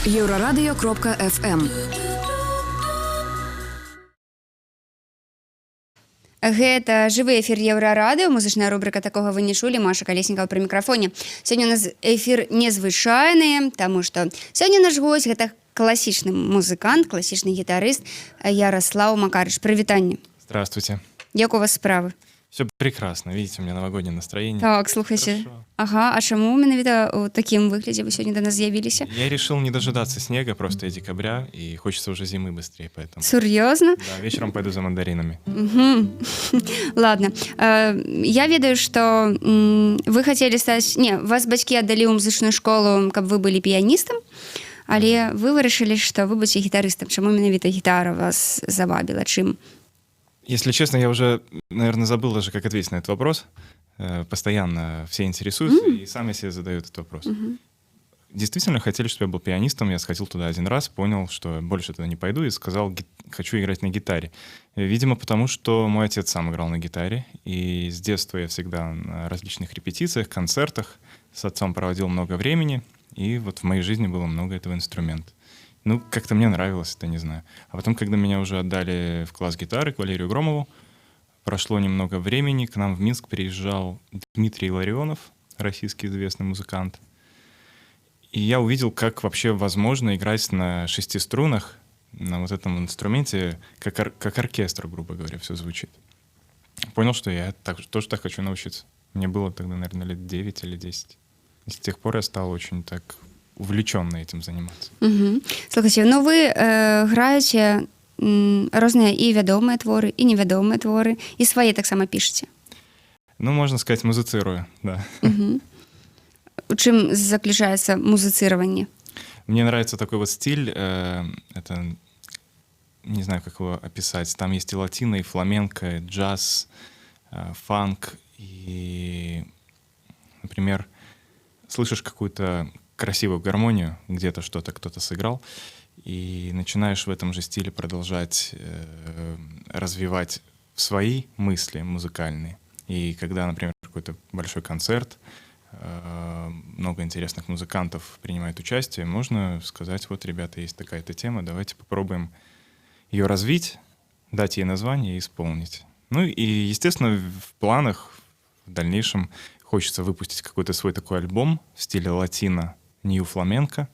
Еўрарадыё.FM. Гэта жывы эфір Еўрарадыё, музычная рубрика «Такога вы не чулі», Маша Калеснікова пры мікрафоне. Сёння у нас эфір незвычайны, таму што сёння наш гость гэта класічны музыкант, класічны гітарыст Ярослав Макарыч. Прывітанне. Здравствуйте. Як у вас справы? Все прекрасно. Видите, у меня новогоднее настроение. Так, слухайце. Хорошо. Ага, а чаму менавіта ў такім выглядзе вы сёння да нас з'явіліся? Я решил не дожидаться снега, просто и декабря, и хочется уже зимы быстрее, поэтому... Сур'ёзна? Да, вечером пойду за мандаринами. Ладно. Я ведаю, што вы хацелі стаць... Не, вас бацькі аддалі ў музычную школу, каб вы былі піяністам, але вы вырашылі, што вы будзеце гітарыстам. Чаму менавіта гітара вас завабіла? Чым? Если честно, я уже, наверное, забыл даже, как ответить на этот вопрос. Постоянно все интересуются, и сами себе задают этот вопрос. Действительно хотели, чтобы я был пианистом. Я сходил туда один раз, понял, что больше туда не пойду, и сказал, хочу играть на гитаре. Видимо, потому что мой отец сам играл на гитаре, и с детства я всегда на различных репетициях, концертах с отцом проводил много времени, и вот в моей жизни было много этого инструмента. Ну, как-то мне нравилось это, не знаю. А потом, когда меня уже отдали в класс гитары к Валерию Громову, прошло немного времени, к нам в Минск приезжал Дмитрий Ларионов, российский известный музыкант. И я увидел, как вообще возможно играть на 6 струнах, на вот этом инструменте, как оркестр, грубо говоря, все звучит. Понял, что я тоже так хочу научиться. Мне было тогда, наверное, лет 9 или 10. И с тех пор я стал очень так увлеченно этим заниматься. Слухайте, ну вы граеце розныя і вядомыя творы, і невядомыя творы, і свае таксама пішаце. Ну, можно сказать, музыцирую, да. У чым заключаецца музыцыраванне? Мне нравится такой вот стиль, это, не знаю, как его описать, там есть и латино, и фламенко, и джаз, фанк, и, например, слышишь какую-то красивую гармонию, где-то что-то кто-то сыграл, и начинаешь в этом же стиле продолжать развивать свои мысли музыкальные. И когда, например, какой-то большой концерт, много интересных музыкантов принимает участие, можно сказать, вот, ребята, есть такая-то тема, давайте попробуем ее развить, дать ей название и исполнить. Ну и, естественно, в планах в дальнейшем хочется выпустить какой-то свой такой альбом в стиле латино, нью фламенко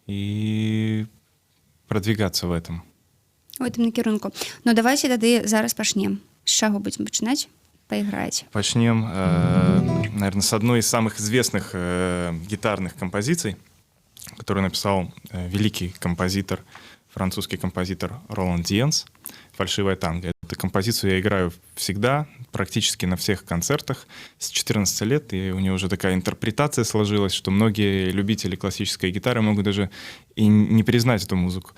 и продвигаться в этом. У гэтым накірунку. Ну давайте тады зараз пачнем. З чаго будзем пачынаць? Поиграете. Начнем, наверное, с одной из самых известных гитарных композиций, которую написал великий композитор, французский композитор Ролан Диенс «Фальшивая танго». Эту композицию я играю всегда, практически на всех концертах с 14 лет, и у нее уже такая интерпретация сложилась, что многие любители классической гитары могут даже и не признать эту музыку.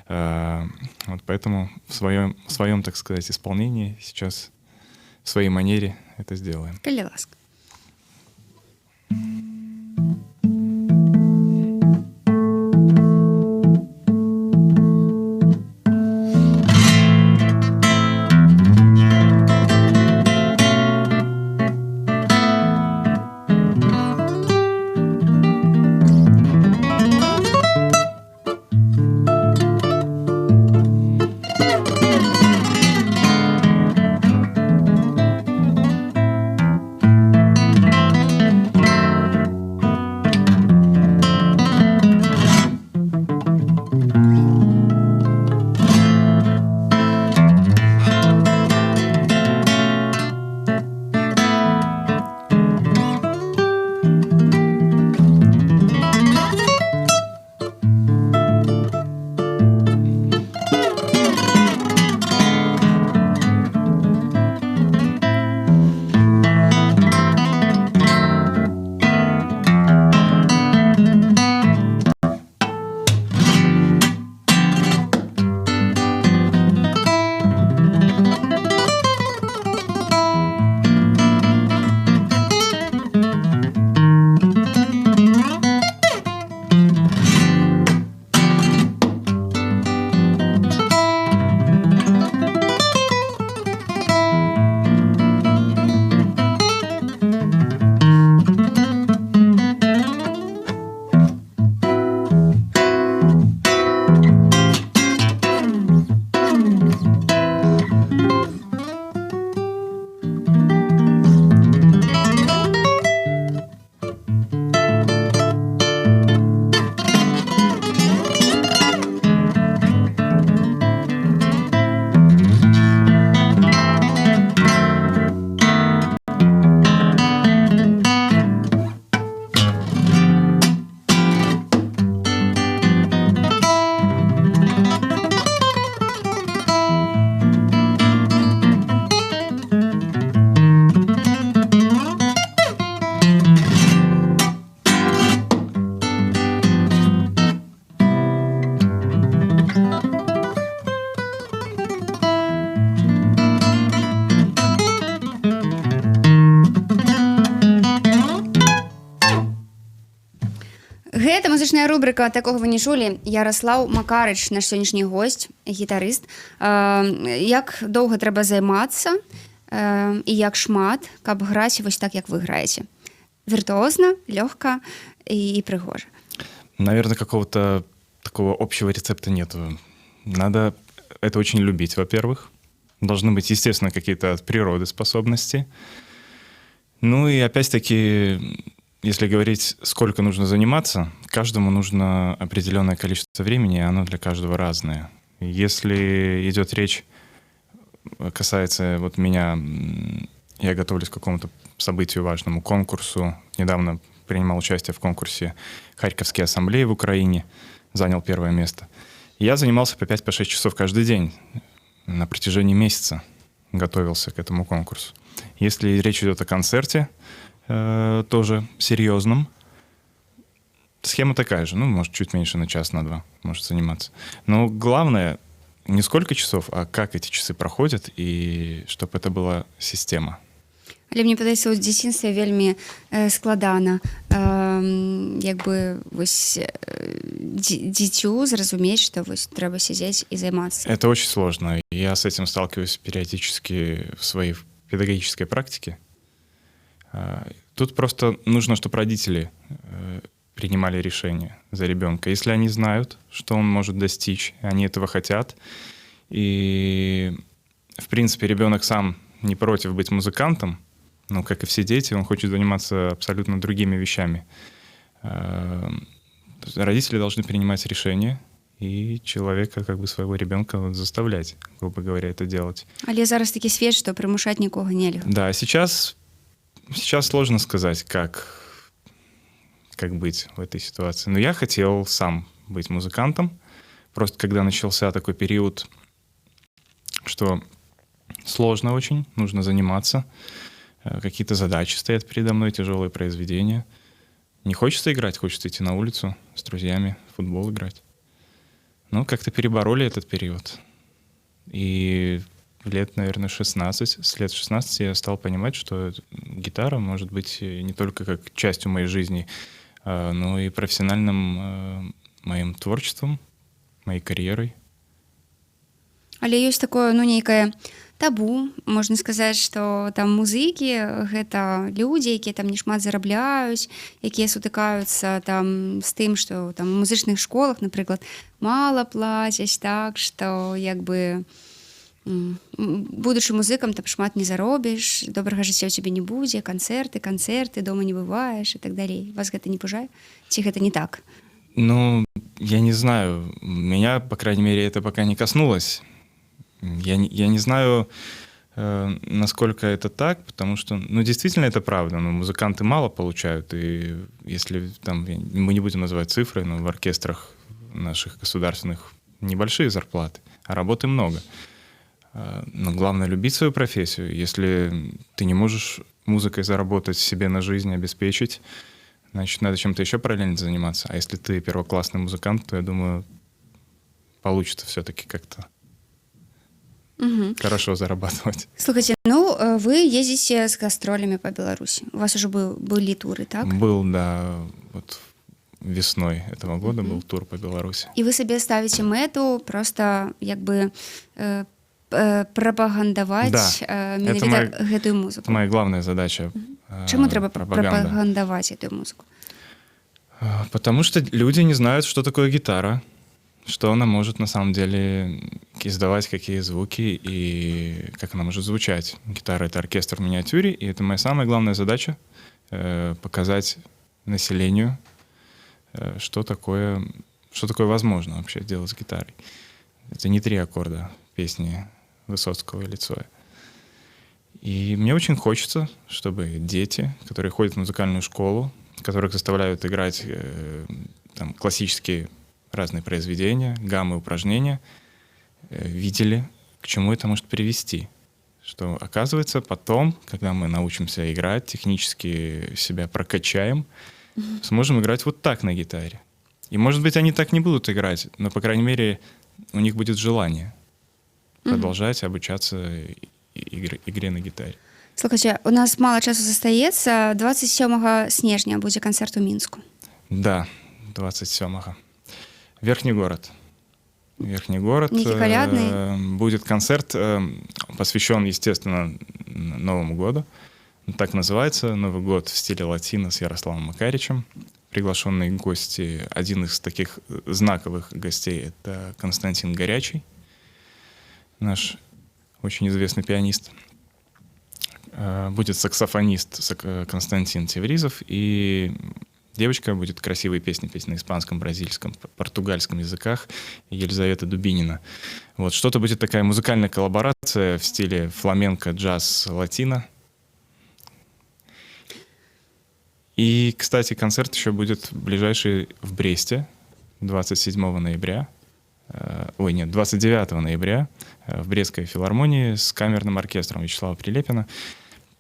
Вот поэтому в своем, так сказать, исполнении сейчас в своей манере это сделаем. Коли ласка. Гэта музычная рубрика такого вы не чулі. Ярослаў Макарыч, наш сённяшні госць, гітарыст. Як доўга трэба займацца і як шмат, каб граць вось так, як вы граеце? Віртуозна, лёгка і прыгожа. Наверное, какого-то такого общего рецепта нету. Надо это очень любить, во-первых. Должны быть, естественно, какие-то от природы способности. Ну и опять-таки, если говорить, сколько нужно заниматься, каждому нужно определенное количество времени, и оно для каждого разное. Если идет речь, касается вот меня, я готовлюсь к какому-то событию важному, конкурсу. Недавно принимал участие в конкурсе Харьковской ассамблеи в Украине, занял первое место. Я занимался по 5-6 часов каждый день. На протяжении месяца готовился к этому конкурсу. Если речь идет о концерте, тоже серьезном, схема такая же. Ну, может, чуть меньше на час, на два может заниматься. Но главное не сколько часов, а как эти часы проходят, и чтобы это была система. Але мне падаецца, у дзяцінстве вельмі складана як бы вось дзіцю зразумець, што вось трэба сядзець і займацца. Это очень сложно. Я с этим сталкиваюсь периодически в своей педагогической практике. Тут просто нужно, чтобы родители принимали решение за ребенка. Если они знают, что он может достичь, они этого хотят, и, в принципе, ребенок сам не против быть музыкантом, но, как и все дети, он хочет заниматься абсолютно другими вещами. Родители должны принимать решения, и человека, как бы своего ребенка, вот, заставлять, грубо говоря, это делать. Але зараз такі свет, што прымушаць нікога нельга. Да, сейчас сложно сказать, как быть в этой ситуации. Но я хотел сам быть музыкантом. Просто когда начался такой период, что сложно очень, нужно заниматься, какие-то задачи стоят передо мной, тяжелые произведения. Не хочется играть, хочется идти на улицу с друзьями, в футбол играть. Ну, как-то перебороли этот период. И лет, наверное, 16, с лет 16 я стал понимать, что гитара может быть не только как частью моей жизни, но и профессиональным моим творчеством, моей карьерой. Але ёсць такое, ну, нейкае табу, можна сказаць, што там музыкі гэта людзі, якія там не шмат зарабляюць, якія сутыкаюцца там з тым, што там у музычных школах, напрыклад, мала плацяць, так што як бы будучы музыкам там шмат не заробіш, добрага жыцця ў цябе не будзе, канцэрты, дома не бываеш і так далей. Вас гэта не пужае? Ці гэта не так? Ну, я не знаю. Меня, по крайней мере, это пока не коснулось. Я не знаю, насколько это так, потому что, ну, действительно это правда, но музыканты мало получают, и если там, мы не будем называть цифры, но в оркестрах наших государственных небольшие зарплаты, а работы много. Но главное любить свою профессию. Если ты не можешь музыкой заработать себе на жизнь, обеспечить, значит, надо чем-то еще параллельно заниматься. А если ты первоклассный музыкант, то, я думаю, получится все-таки как-то хорошо зарабатывать. Слухайте, ну, вы ездите с гастролями по Беларуси. У вас уже были туры, так? Был, да, вот весной этого года был тур по Беларуси. И вы себе ставите мету просто как бы прапагандаваць менавіта гэтую музыку. Это моя главная задача. Чаму трэба прапагандаваць эту музыку? Потому что люди не знают, что такое гитара, что она может на самом деле издавать, какие звуки и как она может звучать. Гитара — это оркестр в миниатюре, и это моя самая главная задача — показать населению, что такое возможно вообще делать с гитарой. Это не 3 аккорда песни Высоцкого или Цоя. И мне очень хочется, чтобы дети, которые ходят в музыкальную школу, которых заставляют играть там, классические разные произведения, гаммы, упражнения, видели, к чему это может привести. Что, оказывается, потом, когда мы научимся играть, технически себя прокачаем, сможем играть вот так на гитаре. И, может быть, они так не будут играть, но, по крайней мере, у них будет желание продолжать обучаться игре на гитаре. Слухайте, у нас мало часу застаецца. 27 снежня будзе канцэрт у Мінску. Да, 27-го. Верхний город. Верхний город. Некий колядный. Будет концерт, посвящен, естественно, Новому году. Так называется «Новый год в стиле латино» с Ярославом Макаричем. Приглашенные гости, один из таких знаковых гостей — это Константин Горячий, наш очень известный пианист. Будет саксофонист Константин Тевризов, и девочка будет красивые песни петь на испанском, бразильском, португальском языках, Елизавета Дубинина. Вот, что-то будет такая музыкальная коллаборация в стиле фламенко, джаз, латино. И, кстати, концерт еще будет ближайший в Бресте 27 ноября. 29 ноября в Брестской филармонии с камерным оркестром Вячеслава Прилепина.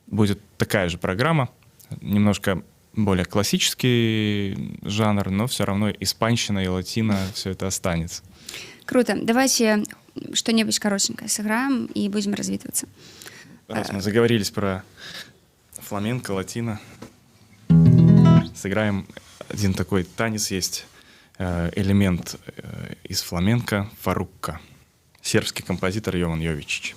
Будет такая же программа, немножко более классический жанр, но все равно испанщина и латино все это останется. Круто. Давайте что-нибудь коротенькое сыграем и будем развитываться. Раз мы заговорились про фламенко, латино, сыграем один такой танец, есть элемент из фламенко — фарукка. Сербский композитор Йован Йовичич.